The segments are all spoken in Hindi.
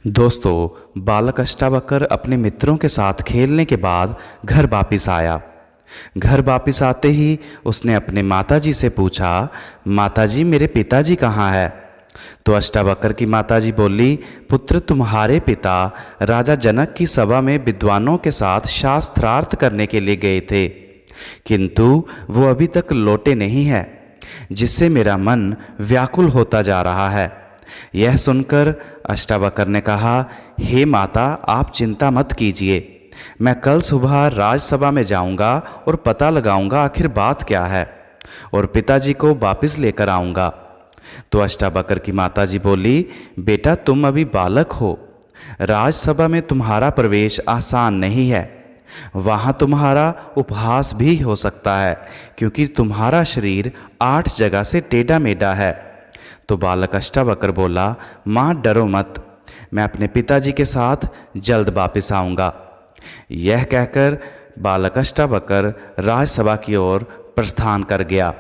दोस्तों, बालक अष्टावक्र अपने मित्रों के साथ खेलने के बाद घर वापिस आया। घर वापिस आते ही उसने अपने माताजी से पूछा, माताजी मेरे पिताजी कहाँ है? तो अष्टावक्र की माताजी बोली, पुत्र तुम्हारे पिता राजा जनक की सभा में विद्वानों के साथ शास्त्रार्थ करने के लिए गए थे, किंतु वो अभी तक लौटे नहीं है, जिससे मेरा मन व्याकुल होता जा रहा है। यह सुनकर अष्टावक्र ने कहा, हे माता, आप चिंता मत कीजिए, मैं कल सुबह राजसभा में जाऊंगा और पता लगाऊंगा आखिर बात क्या है और पिताजी को वापस लेकर आऊंगा। तो अष्टावक्र की माताजी बोली, बेटा तुम अभी बालक हो, राजसभा में तुम्हारा प्रवेश आसान नहीं है, वहाँ तुम्हारा उपहास भी हो सकता है, क्योंकि तुम्हारा शरीर 8 जगह से टेढ़ा मेढ़ा है। तो बालक अष्टावक्र बोला, माँ डरो मत, मैं अपने पिताजी के साथ जल्द वापस आऊँगा। यह कहकर बालक अष्टावक्र राजसभा की ओर प्रस्थान कर गया।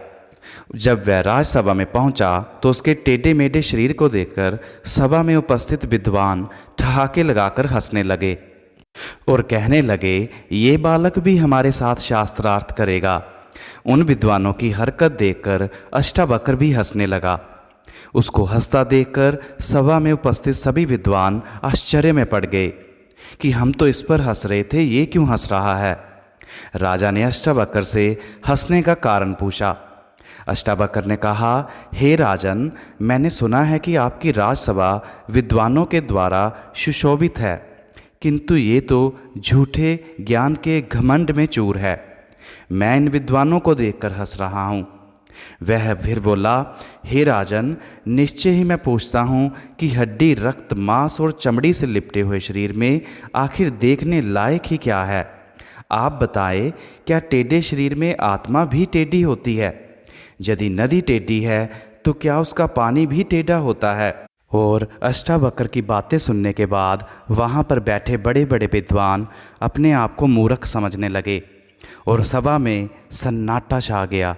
जब वह राजसभा में पहुंचा तो उसके टेढ़े मेढ़े शरीर को देखकर सभा में उपस्थित विद्वान ठहाके लगाकर हंसने लगे और कहने लगे, ये बालक भी हमारे साथ शास्त्रार्थ करेगा। उन विद्वानों की हरकत देखकर अष्टावक्र भी हंसने लगा। उसको हंसता देखकर सभा में उपस्थित सभी विद्वान आश्चर्य में पड़ गए कि हम तो इस पर हंस रहे थे, ये क्यों हंस रहा है? राजा ने अष्टावक्र से हंसने का कारण पूछा। अष्टावक्र ने कहा, हे राजन, मैंने सुना है कि आपकी राजसभा विद्वानों के द्वारा सुशोभित है, किंतु ये तो झूठे ज्ञान के घमंड में चूर है। मैं इन विद्वानों को देखकर हंस रहा हूँ। वह फिर बोला, हे राजन, निश्चय ही मैं पूछता हूँ कि हड्डी, रक्त, मांस और चमड़ी से लिपटे हुए शरीर में आखिर देखने लायक ही क्या है? आप बताएं, क्या टेढ़े शरीर में आत्मा भी टेढ़ी होती है? यदि नदी टेढ़ी है तो क्या उसका पानी भी टेढ़ा होता है? और अष्टावक्र की बातें सुनने के बाद वहाँ पर बैठे बड़े बड़े विद्वान अपने आप को मूर्ख समझने लगे और सभा में सन्नाटा छा गया।